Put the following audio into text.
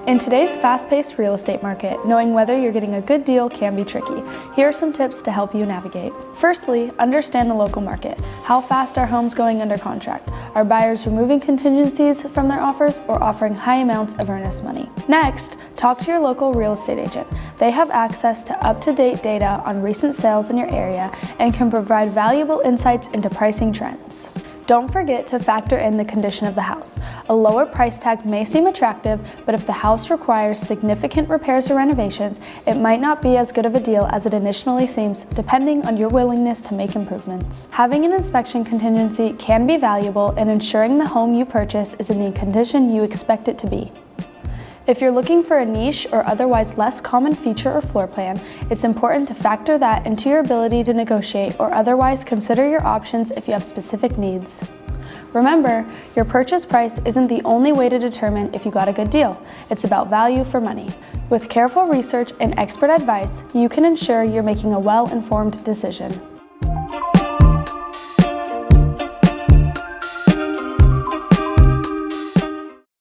In today's fast-paced real estate market, knowing whether you're getting a good deal can be tricky. Here are some tips to help you navigate. Firstly, understand the local market. How fast are homes going under contract? Are buyers removing contingencies from their offers or offering high amounts of earnest money? Next, talk to your local real estate agent. They have access to up-to-date data on recent sales in your area and can provide valuable insights into pricing trends. Don't forget to factor in the condition of the house. A lower price tag may seem attractive, but if the house requires significant repairs or renovations, it might not be as good of a deal as it initially seems, depending on your willingness to make improvements. Having an inspection contingency can be valuable in ensuring the home you purchase is in the condition you expect it to be. If you're looking for a niche or otherwise less common feature or floor plan, it's important to factor that into your ability to negotiate or otherwise consider your options if you have specific needs. Remember, your purchase price isn't the only way to determine if you got a good deal. It's about value for money. With careful research and expert advice, you can ensure you're making a well-informed decision.